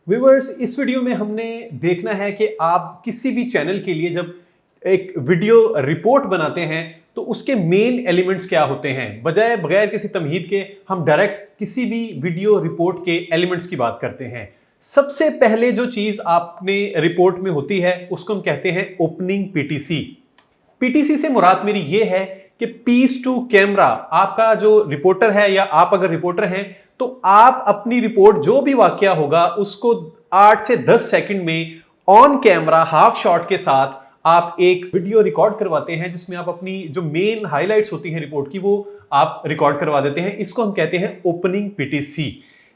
Viewers, इस video में हमने देखना है कि आप किसी भी चैनल के लिए जब एक वीडियो रिपोर्ट बनाते हैं तो उसके मेन एलिमेंट्स क्या होते हैं। बगैर किसी तमहीद के हम डायरेक्ट किसी भी वीडियो रिपोर्ट के एलिमेंट्स की बात करते हैं। सबसे पहले जो चीज आपने रिपोर्ट में होती है उसको हम कहते हैं ओपनिंग पीटीसी। पीटीसी से मुराद मेरी ये है कि पीस टू कैमरा। आपका जो रिपोर्टर है या आप अगर रिपोर्टर हैं तो आप अपनी रिपोर्ट जो भी वाकया होगा उसको 8 से 10 सेकंड में ऑन कैमरा हाफ शॉट के साथ आप एक वीडियो रिकॉर्ड करवाते हैं, जिसमें आप अपनी जो मेन हाइलाइट्स होती हैं रिपोर्ट की वो आप रिकॉर्ड करवा देते हैं। इसको हम कहते हैं ओपनिंग पीटीसी।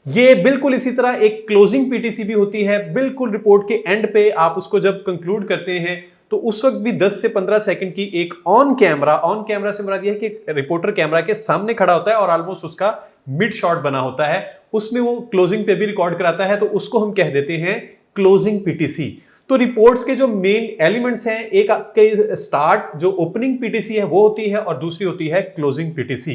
ये बिल्कुल इसी तरह एक क्लोजिंग पीटीसी भी होती है। बिल्कुल रिपोर्ट के एंड पे आप उसको जब कंक्लूड करते हैं तो उस वक्त भी 10 से 15 सेकंड की एक ऑन कैमरा से मुराद यह है कि रिपोर्टर कैमरा के सामने खड़ा होता है और ऑलमोस्ट उसका मिड शॉट बना होता है, उसमें वो क्लोजिंग पे भी रिकॉर्ड कराता है, तो उसको हम कह देते हैं क्लोजिंग पीटीसी। तो रिपोर्ट्स के जो मेन एलिमेंट्स हैं, एक आपके स्टार्ट जो ओपनिंग पीटीसी है वो होती है और दूसरी होती है क्लोजिंग पीटीसी।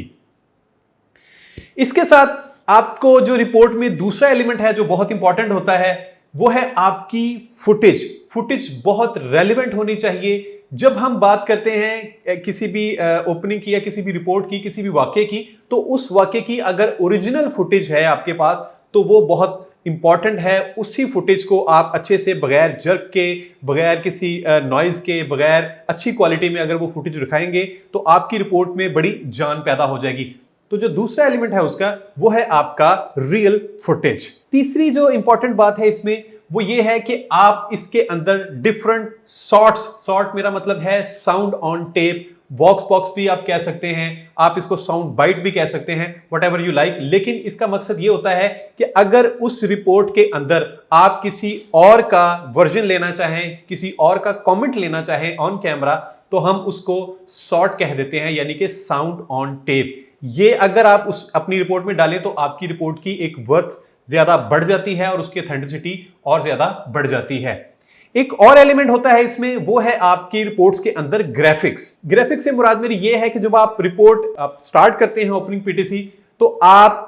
इसके साथ आपको जो रिपोर्ट में दूसरा एलिमेंट है जो बहुत इंपॉर्टेंट होता है वो है आपकी फुटेज बहुत रेलेवेंट होनी चाहिए। जब हम बात करते हैं किसी भी ओपनिंग की या किसी भी रिपोर्ट की, किसी भी वाक्य की, तो उस वाक्य की अगर ओरिजिनल फुटेज है आपके पास तो वो बहुत इंपॉर्टेंट है। उसी फुटेज को आप अच्छे से बगैर जर्क के, बगैर किसी नॉइज के, बगैर अच्छी क्वालिटी में अगर वो फुटेज दिखाएंगे तो आपकी रिपोर्ट में बड़ी जान पैदा हो जाएगी। तो जो दूसरा एलिमेंट है उसका वो है आपका रियल फुटेज। तीसरी जो इंपॉर्टेंट बात है इसमें वो ये है कि आप इसके अंदर डिफरेंट शॉर्ट मेरा मतलब है sound on tape, vox box भी आप कह सकते हैं, आप इसको साउंड बाइट भी कह सकते हैं, व्हाटएवर यू लाइक। लेकिन इसका मकसद ये होता है कि अगर उस रिपोर्ट के अंदर आप किसी और का वर्जन लेना चाहें, किसी और का कमेंट लेना चाहें ऑन कैमरा, तो हम उसको शॉर्ट कह देते हैं, यानी कि साउंड ऑन टेप। ये अगर आप उस अपनी रिपोर्ट में डालें तो आपकी रिपोर्ट की एक वर्थ ज्यादा बढ़ जाती है और उसकी ऑथेंटिसिटी और ज्यादा बढ़ जाती है। एक और एलिमेंट होता है इसमें, वो है आपकी रिपोर्ट्स के अंदर ग्राफिक्स से मुराद मेरी ये है कि जब आप रिपोर्ट आप स्टार्ट करते हैं ओपनिंग पीटीसी तो आप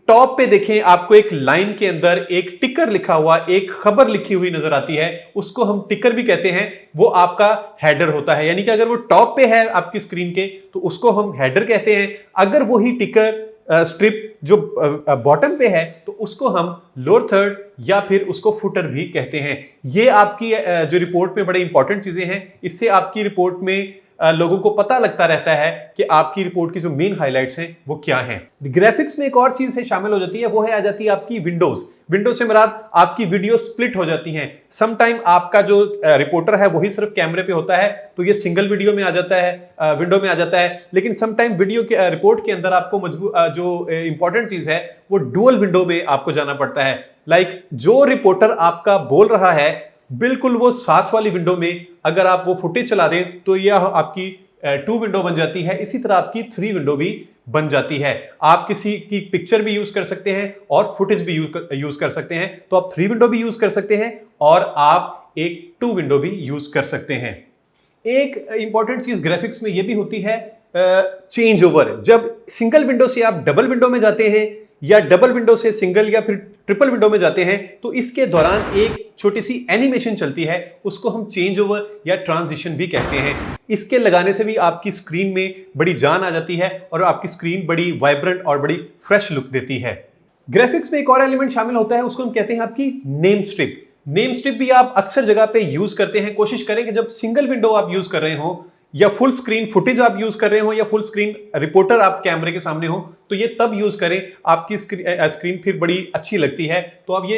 टॉप पे देखें, आपको एक लाइन के अंदर एक टिकर लिखा हुआ, एक खबर लिखी हुई नजर आती है, उसको हम टिकर भी कहते हैं। वो आपका हेडर होता है, यानी कि अगर वो टॉप पे है आपकी स्क्रीन के तो उसको हम हेडर कहते हैं। अगर वही टिकर स्ट्रिप जो बॉटम पे है तो उसको हम लोअर थर्ड या फिर उसको फुटर भी कहते हैं। ये आपकी जो रिपोर्ट में बड़े इंपॉर्टेंट चीजें हैं, इससे आपकी रिपोर्ट में लोगों को पता लगता रहता है कि आपकी रिपोर्ट की जो मेन हाइलाइट्स हैं वो क्या हैं। ग्राफिक्स में एक और चीज है शामिल हो जाती है, वो है आ जाती है आपकी विंडोज से मुराद आपकी वीडियो स्प्लिट हो जाती हैं। सम टाइम आपका जो रिपोर्टर है वही सिर्फ कैमरे पे होता है तो ये सिंगल वीडियो में आ जाता है, विंडो में आ जाता है। लेकिन सम टाइम वीडियो के रिपोर्ट के अंदर आपको जो इंपॉर्टेंट चीज है वो डुअल विंडो में आपको जाना पड़ता है। लाइक जो रिपोर्टर आपका बोल रहा है बिल्कुल वो साथ वाली विंडो में अगर आप वो फुटेज चला दें तो यह आपकी 2 विंडो बन जाती है। इसी तरह आपकी 3 विंडो भी बन जाती है। आप किसी की पिक्चर भी यूज कर सकते हैं और फुटेज भी यूज कर सकते हैं, तो आप 3 विंडो भी यूज कर सकते हैं और आप एक 2 विंडो भी यूज कर सकते हैं। एक इंपॉर्टेंट चीज ग्राफिक्स में यह भी होती है चेंज ओवर। जब सिंगल विंडो से आप डबल विंडो में जाते हैं या डबल विंडो से सिंगल या फिर ट्रिपल विंडो में जाते हैं तो इसके दौरान एक छोटी सी एनिमेशन चलती है, उसको हम चेंज ओवर या ट्रांजिशन भी कहते हैं। इसके लगाने से भी आपकी स्क्रीन में बड़ी जान आ जाती है और आपकी स्क्रीन बड़ी वाइब्रेंट और बड़ी फ्रेश लुक देती है। ग्राफिक्स में एक और एलिमेंट शामिल होता है, उसको हम कहते हैं आपकी नेम स्ट्रिप भी आप अक्सर जगह पे यूज करते हैं। कोशिश करें कि जब सिंगल विंडो आप यूज कर रहे हो या फुल स्क्रीन फुटेज आप यूज कर रहे हो या फुल स्क्रीन रिपोर्टर आप कैमरे के सामने हो तो ये तब यूज करें, आपकी स्क्रीन फिर बड़ी अच्छी लगती है। तो अब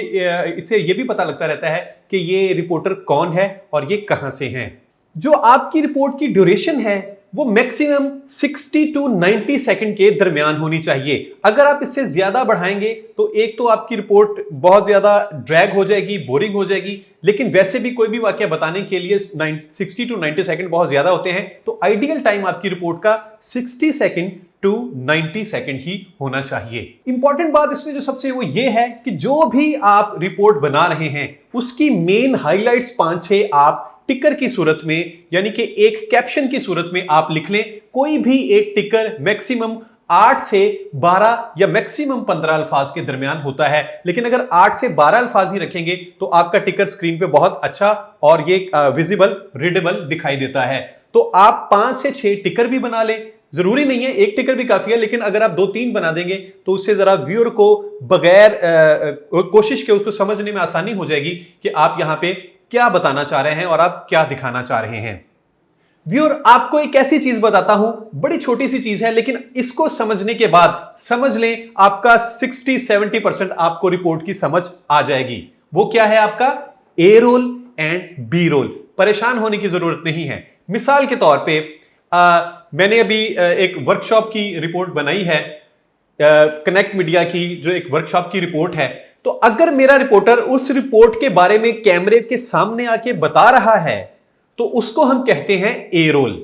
इससे ये भी पता लगता रहता है कि ये रिपोर्टर कौन है और ये कहां से हैं। जो आपकी रिपोर्ट की ड्यूरेशन है वो मैक्सिमम 60 टू 90 सेकंड के दरमियान होनी चाहिए। अगर आप इससे ज्यादा बढ़ाएंगे तो एक तो आपकी रिपोर्ट बहुत ज्यादा ड्रैग हो जाएगी, बोरिंग हो जाएगी। लेकिन वैसे भी कोई भी वाक्य बताने के लिए 60 टू 90 सेकंड बहुत ज्यादा होते हैं, तो आइडियल टाइम आपकी रिपोर्ट का 60 सेकंड टू 90 सेकंड ही होना चाहिए। इंपॉर्टेंट बात इसमें जो सबसे वो ये है कि जो भी आप रिपोर्ट बना रहे हैं उसकी मेन हाइलाइट्स 5-6 आप टिकर की सूरत में, यानी कि एक कैप्शन की सूरत में आप लिख लें। कोई भी एक टिकर मैक्सिमम 8 से 12 या मैक्सिमम 15 अल्फाज के दरमियान होता है। लेकिन अगर 8 से 12 अल्फाज ही रखेंगे तो आपका टिकर स्क्रीन पे बहुत अच्छा और ये विजिबल रीडेबल दिखाई देता है। तो आप 5 से 6 टिकर भी बना लें, जरूरी नहीं है एक टिकर भी काफी है, लेकिन अगर आप 2-3 बना देंगे तो उससे जरा व्यूअर को बगैर कोशिश के उसको समझने में आसानी हो जाएगी कि आप यहां पे क्या बताना चाह रहे हैं और आप क्या दिखाना चाह रहे हैं। व्यूअर, आपको एक ऐसी चीज बताता हूं, बड़ी छोटी सी चीज है, लेकिन इसको समझने के बाद समझ लें आपका 60-70% आपको रिपोर्ट की समझ आ जाएगी। वो क्या है आपका ए रोल एंड बी रोल। परेशान होने की जरूरत नहीं है। मिसाल के तौर पे मैंने अभी एक वर्कशॉप की रिपोर्ट बनाई है, कनेक्ट मीडिया की जो एक वर्कशॉप की रिपोर्ट है। तो अगर मेरा रिपोर्टर उस रिपोर्ट के बारे में कैमरे के सामने आके बता रहा है तो उसको हम कहते हैं ए रोल।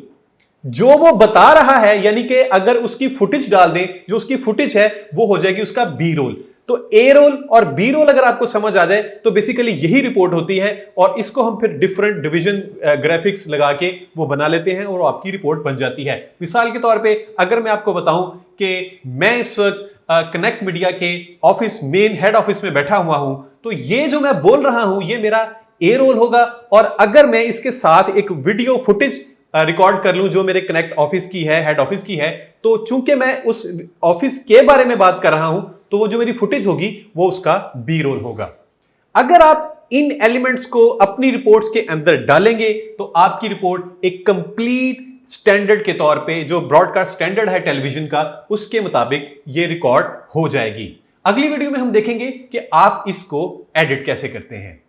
जो वो बता रहा है यानी कि अगर उसकी फुटेज डाल दें, जो उसकी फुटेज है वो हो जाएगी उसका बी रोल। तो ए रोल और बी रोल अगर आपको समझ आ जाए तो बेसिकली यही रिपोर्ट होती है, और इसको हम फिर डिफरेंट डिवीजन ग्राफिक्स लगा के वो बना लेते हैं और आपकी रिपोर्ट बन जाती है। मिसाल के तौर पे अगर मैं आपको बताऊं कि मैं इस वक्त कनेक्ट मीडिया के ऑफिस मेन हेड ऑफिस में बैठा हुआ हूं, तो ये जो मैं बोल रहा हूं ये मेरा ए रोल होगा। और अगर मैं इसके साथ एक वीडियो फुटेज रिकॉर्ड कर लूं जो मेरे कनेक्ट ऑफिस की है, हेड ऑफिस की है, तो चूंकि मैं उस ऑफिस के बारे में बात कर रहा हूं तो वो जो मेरी फुटेज होगी वो उसका बी रोल होगा। अगर आप इन एलिमेंट्स को अपनी रिपोर्ट्स के अंदर डालेंगे तो आपकी रिपोर्ट एक कंप्लीट स्टैंडर्ड के तौर पे, जो ब्रॉडकास्ट स्टैंडर्ड है टेलीविजन का, उसके मुताबिक ये रिकॉर्ड हो जाएगी। अगली वीडियो में हम देखेंगे कि आप इसको एडिट कैसे करते हैं।